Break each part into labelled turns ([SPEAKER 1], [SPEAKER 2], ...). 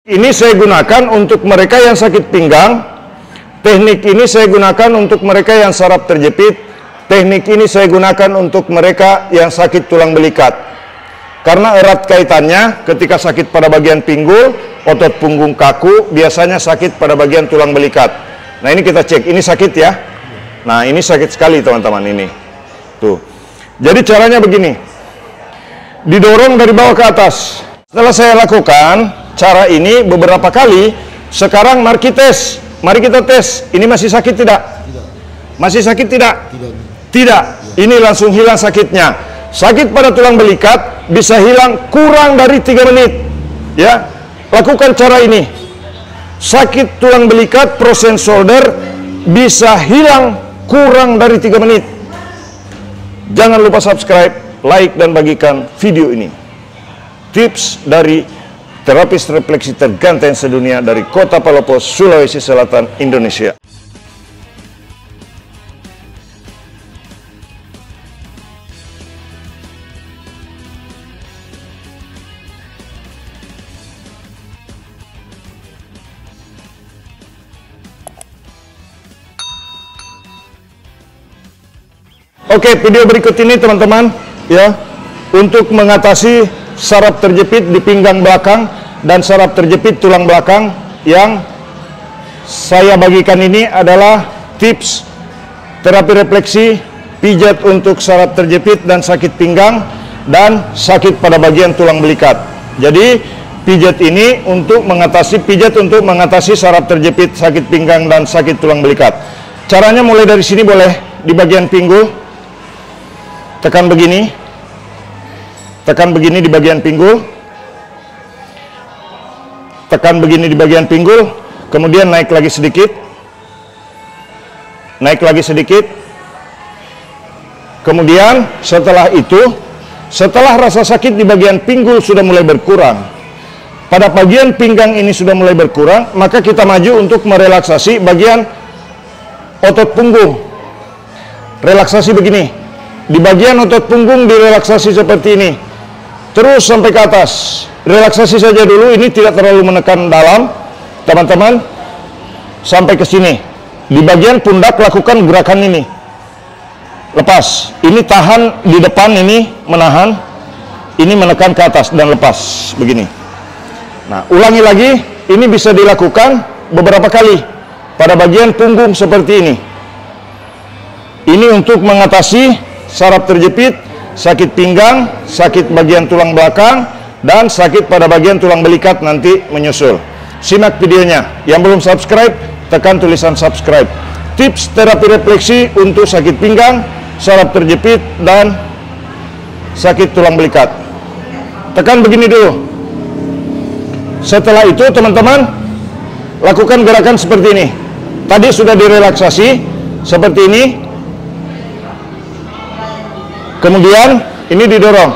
[SPEAKER 1] Ini saya gunakan untuk mereka yang sakit pinggang. Teknik ini saya gunakan untuk mereka yang saraf terjepit. Teknik ini saya gunakan untuk mereka yang sakit tulang belikat. Karena erat kaitannya ketika sakit pada bagian pinggul, otot punggung kaku, biasanya sakit pada bagian tulang belikat. Nah ini kita cek, ini sakit ya. Nah ini sakit sekali teman-teman ini. Tuh. Jadi caranya begini. Didorong dari bawah ke atas. Setelah saya lakukan cara ini beberapa kali, sekarang mari kita tes. Mari kita tes. Ini masih sakit tidak? Tidak. Masih sakit tidak? Tidak. Tidak. Ini langsung hilang sakitnya. Sakit pada tulang belikat bisa hilang kurang dari 3 menit. Ya. Lakukan cara ini. Sakit tulang belikat, frozen shoulder bisa hilang kurang dari 3 menit. Jangan lupa subscribe, like dan bagikan video ini. Tips dari terapis refleksi terganteng sedunia dari Kota Palopo, Sulawesi Selatan, Indonesia. Oke, video berikut ini teman-teman ya, untuk mengatasi saraf terjepit di pinggang belakang dan saraf terjepit tulang belakang. Yang saya bagikan ini adalah tips terapi refleksi pijat untuk saraf terjepit dan sakit pinggang dan sakit pada bagian tulang belikat. Jadi pijat ini untuk mengatasi saraf terjepit, sakit pinggang dan sakit tulang belikat. Caranya mulai dari sini, boleh di bagian pinggul, tekan begini. Tekan begini di bagian pinggul. Tekan begini di bagian pinggul. Kemudian naik lagi sedikit. Naik lagi sedikit. Kemudian setelah itu, setelah rasa sakit di bagian pinggul sudah mulai berkurang, pada bagian pinggang ini sudah mulai berkurang, maka kita maju untuk merelaksasi bagian otot punggung. Relaksasi begini. Di bagian otot punggung direlaksasi seperti ini. Terus sampai ke atas. Relaksasi saja dulu, ini tidak terlalu menekan dalam, teman-teman. Sampai ke sini. Di bagian pundak lakukan gerakan ini. Lepas. Ini tahan di depan, ini menahan. Ini menekan ke atas dan lepas. Begini. Nah, ulangi lagi. Ini bisa dilakukan beberapa kali. Pada bagian punggung seperti ini. Ini untuk mengatasi saraf terjepit, sakit pinggang, sakit bagian tulang belakang, dan sakit pada bagian tulang belikat nanti menyusul. Simak videonya. Yang belum subscribe, tekan tulisan subscribe. Tips terapi refleksi untuk sakit pinggang, saraf terjepit, dan sakit tulang belikat. Tekan begini dulu. Setelah itu teman-teman, lakukan gerakan seperti ini. Tadi sudah direlaksasi, seperti ini. Kemudian ini didorong.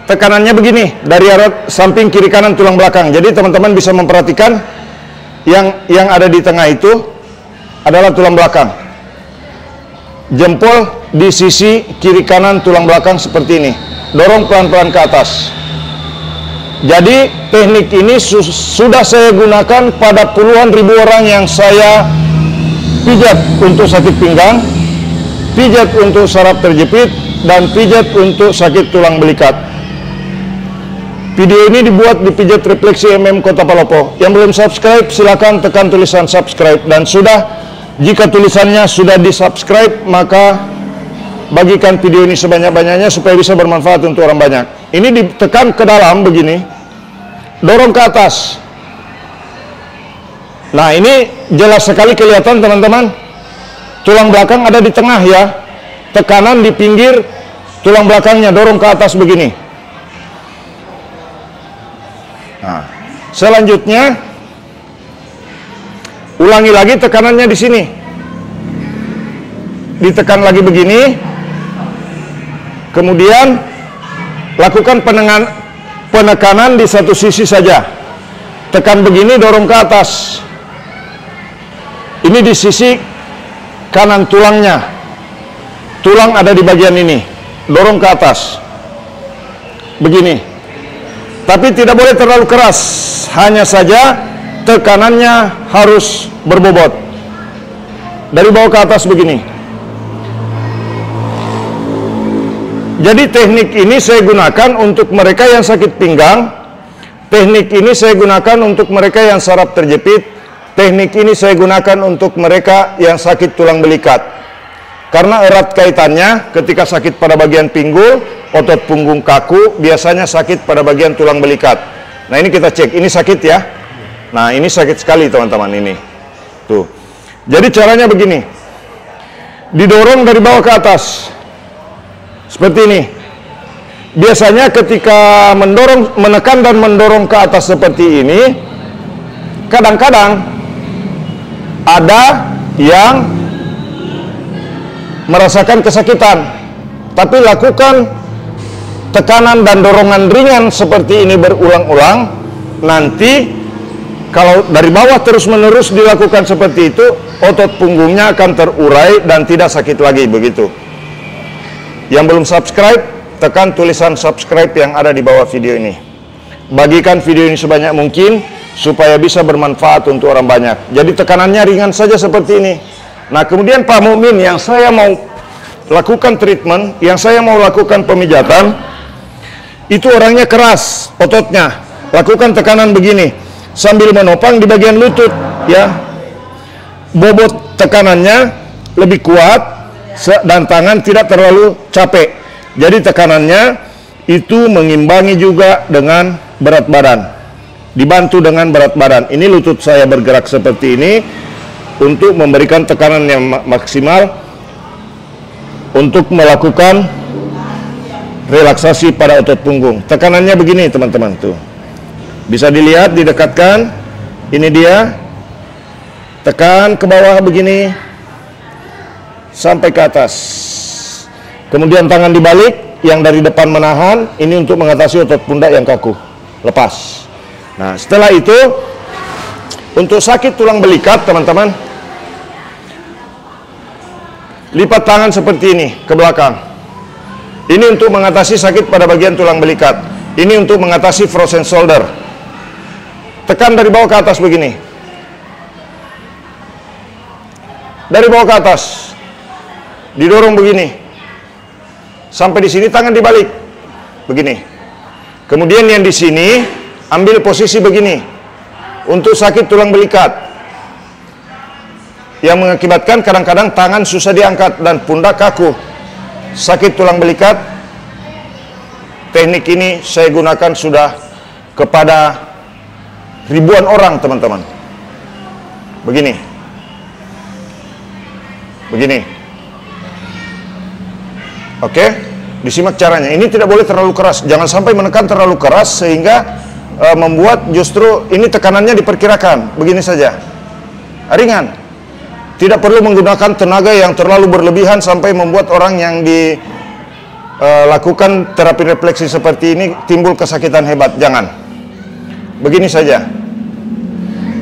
[SPEAKER 1] Tekanannya begini, dari arah samping kiri kanan tulang belakang. Jadi teman-teman bisa memperhatikan yang ada di tengah itu adalah tulang belakang. Jempol di sisi kiri kanan tulang belakang seperti ini. Dorong pelan-pelan ke atas. Jadi teknik ini sudah saya gunakan pada puluhan ribu orang yang saya pijat untuk sakit pinggang, pijat untuk saraf terjepit, dan pijat untuk sakit tulang belikat. Video ini dibuat di Pijat Refleksi MM Kota Palopo. Yang belum subscribe, silakan tekan tulisan subscribe. Dan jika tulisannya sudah di subscribe, maka bagikan video ini sebanyak-banyaknya supaya bisa bermanfaat untuk orang banyak. Ini ditekan ke dalam begini, dorong ke atas. Nah ini jelas sekali kelihatan teman-teman. Tulang belakang ada di tengah ya. Tekanan di pinggir tulang belakangnya, dorong ke atas begini. Nah, selanjutnya ulangi lagi tekanannya di sini. Ditekan lagi begini. Kemudian lakukan penekanan di satu sisi saja. Tekan begini, dorong ke atas. Ini di sisi kanan tulangnya. Tulang ada di bagian ini. Dorong ke atas. Begini. Tapi tidak boleh terlalu keras. Hanya saja tekanannya harus berbobot. Dari bawah ke atas begini. Jadi teknik ini saya gunakan untuk mereka yang sakit pinggang. Teknik ini saya gunakan untuk mereka yang saraf terjepit. Teknik ini saya gunakan untuk mereka yang sakit tulang belikat. Karena erat kaitannya ketika sakit pada bagian pinggul, otot punggung kaku, biasanya sakit pada bagian tulang belikat. Nah ini kita cek, ini sakit ya. Nah ini sakit sekali teman-teman ini. Tuh. Jadi caranya begini. Didorong dari bawah ke atas. Seperti ini. Biasanya ketika menekan dan mendorong ke atas seperti ini, kadang-kadang ada yang merasakan kesakitan, tapi lakukan tekanan dan dorongan ringan seperti ini berulang-ulang. Nanti kalau dari bawah terus-menerus dilakukan seperti itu, otot punggungnya akan terurai dan tidak sakit lagi begitu. Yang belum subscribe, tekan tulisan subscribe yang ada di bawah video ini. Bagikan video ini sebanyak mungkin supaya bisa bermanfaat untuk orang banyak. Jadi tekanannya ringan saja seperti ini. Nah kemudian Pak Mukmin, yang saya mau lakukan treatment, yang saya mau lakukan pemijatan, itu orangnya keras ototnya. Lakukan tekanan begini sambil menopang di bagian lutut ya. Bobot tekanannya lebih kuat dan tangan tidak terlalu capek. Jadi tekanannya itu mengimbangi juga dengan berat badan. Dibantu dengan berat badan. Ini lutut saya bergerak seperti ini untuk memberikan tekanan yang maksimal untuk melakukan relaksasi pada otot punggung. Tekanannya begini teman-teman tuh. Bisa dilihat, didekatkan. Ini dia. Tekan ke bawah begini sampai ke atas. Kemudian tangan dibalik, yang dari depan menahan. Ini untuk mengatasi otot pundak yang kaku. Lepas. Nah, setelah itu untuk sakit tulang belikat teman-teman, lipat tangan seperti ini ke belakang. Ini untuk mengatasi sakit pada bagian tulang belikat. Ini untuk mengatasi frozen shoulder. Tekan dari bawah ke atas begini. Dari bawah ke atas. Didorong begini. Sampai di sini tangan dibalik. Begini. Kemudian yang di sini ambil posisi begini. Untuk sakit tulang belikat. Yang mengakibatkan kadang-kadang tangan susah diangkat dan pundak kaku. Sakit tulang belikat. Teknik ini saya gunakan sudah kepada ribuan orang teman-teman. Begini. Begini. Oke, disimak caranya. Ini tidak boleh terlalu keras. Jangan sampai menekan terlalu keras sehingga membuat justru ini tekanannya diperkirakan. Begini saja. Ringan. Tidak perlu menggunakan tenaga yang terlalu berlebihan sampai membuat orang yang dilakukan terapi refleksi seperti ini timbul kesakitan hebat. Jangan. Begini saja.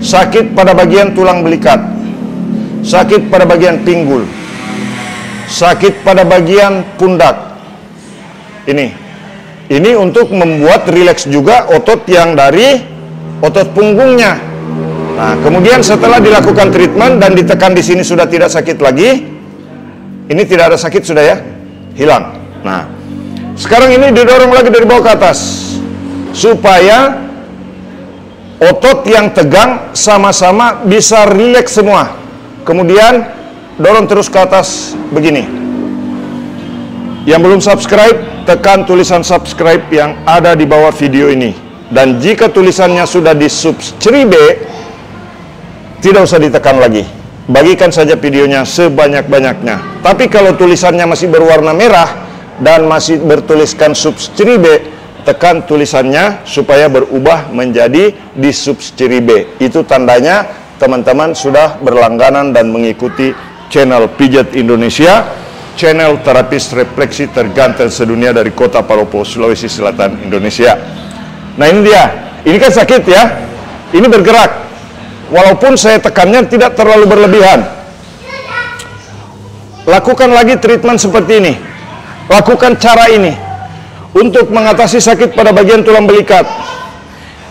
[SPEAKER 1] Sakit pada bagian tulang belikat. Sakit pada bagian pinggul. Sakit pada bagian pundak. Ini untuk membuat rileks juga otot yang dari otot punggungnya. Nah, kemudian setelah dilakukan treatment dan ditekan di sini sudah tidak sakit lagi. Ini tidak ada sakit sudah ya, hilang. Nah, sekarang ini didorong lagi dari bawah ke atas supaya otot yang tegang sama-sama bisa rileks semua. Kemudian dorong terus ke atas begini. Yang belum subscribe, tekan tulisan subscribe yang ada di bawah video ini. Dan jika tulisannya sudah di subscribe, tidak usah ditekan lagi. Bagikan saja videonya sebanyak-banyaknya. Tapi kalau tulisannya masih berwarna merah dan masih bertuliskan subscribe, tekan tulisannya supaya berubah menjadi di subscribe. Itu tandanya teman-teman sudah berlangganan dan mengikuti channel Pijat Indonesia, channel terapis refleksi terganteng sedunia dari kota Palopo, Sulawesi Selatan, Indonesia. Nah ini dia, ini kan sakit ya, ini bergerak. Walaupun saya tekannya tidak terlalu berlebihan. Lakukan lagi treatment seperti ini. Lakukan cara ini untuk mengatasi sakit pada bagian tulang belikat.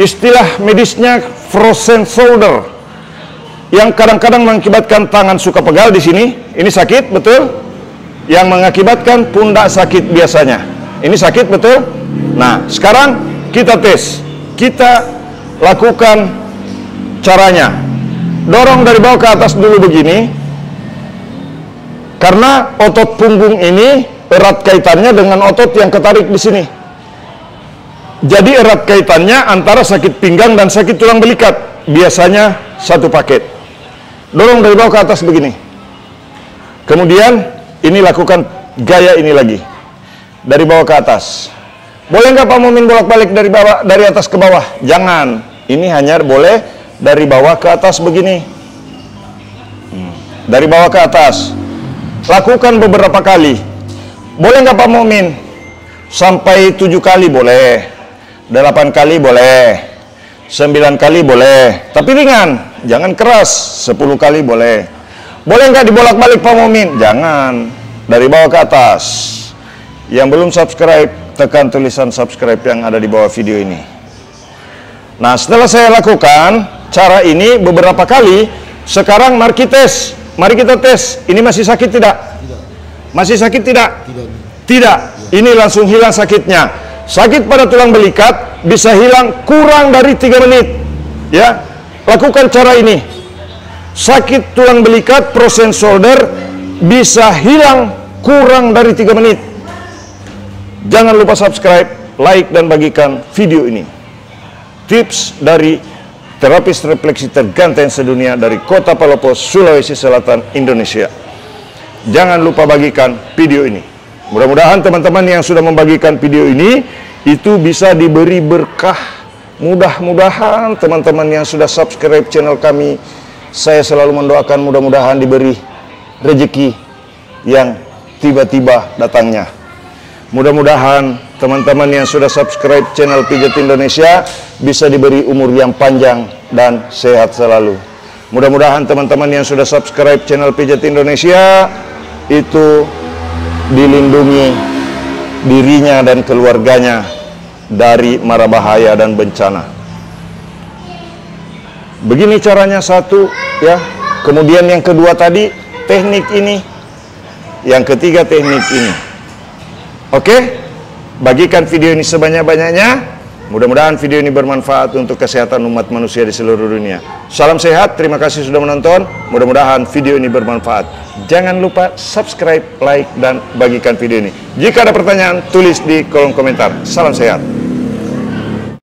[SPEAKER 1] istilah medisnya frozen shoulder, yang kadang-kadang mengakibatkan tangan suka pegal di sini. Ini sakit, betul? Yang mengakibatkan pundak sakit biasanya. Ini sakit, betul? Nah, sekarang kita tes. Kita lakukan caranya. Dorong dari bawah ke atas dulu begini. Karena otot punggung ini erat kaitannya dengan otot yang ketarik di sini. Jadi erat kaitannya antara sakit pinggang dan sakit tulang belikat. Biasanya satu paket. Dorong dari bawah ke atas begini. Kemudian ini lakukan gaya ini lagi. Dari bawah ke atas. Boleh nggak Pak Mumin bolak-balik dari bawah, dari atas ke bawah? Jangan. Ini hanya boleh dari bawah ke atas begini. Dari bawah ke atas. Lakukan beberapa kali. Boleh nggak Pak Mumin? Sampai 7 kali boleh. 8 kali boleh. 9 kali boleh. Tapi ringan. Jangan keras. 10 kali boleh. Boleh nggak dibolak-balik Pak Mumin? Jangan. Dari bawah ke atas. Yang belum subscribe, tekan tulisan subscribe yang ada di bawah video ini. Nah, setelah saya lakukan cara ini beberapa kali, sekarang mari kita tes. Mari kita tes. Ini masih sakit tidak? Masih sakit tidak? Tidak. Ini langsung hilang sakitnya. Sakit pada tulang belikat bisa hilang kurang dari 3 menit. Ya, lakukan cara ini. Sakit tulang belikat, frozen shoulder bisa hilang kurang dari 3 menit. Jangan lupa subscribe, like, dan bagikan video ini. Tips dari terapis refleksi terganteng sedunia dari Kota Palopo, Sulawesi Selatan, Indonesia. Jangan lupa bagikan video ini. Mudah-mudahan teman-teman yang sudah membagikan video ini itu bisa diberi berkah. Mudah-mudahan teman-teman yang sudah subscribe channel kami, saya selalu mendoakan mudah-mudahan diberi rezeki yang tiba-tiba datangnya. Mudah-mudahan teman-teman yang sudah subscribe channel Pijat Indonesia bisa diberi umur yang panjang dan sehat selalu. Mudah-mudahan teman-teman yang sudah subscribe channel Pijat Indonesia itu dilindungi dirinya dan keluarganya dari mara bahaya dan bencana. Begini caranya satu, ya. Kemudian yang kedua tadi teknik ini, yang ketiga teknik ini. Oke, bagikan video ini sebanyak-banyaknya. Mudah-mudahan video ini bermanfaat untuk kesehatan umat manusia di seluruh dunia. Salam sehat, terima kasih sudah menonton. Mudah-mudahan video ini bermanfaat. Jangan lupa subscribe, like, dan bagikan video ini. Jika ada pertanyaan, tulis di kolom komentar. Salam sehat.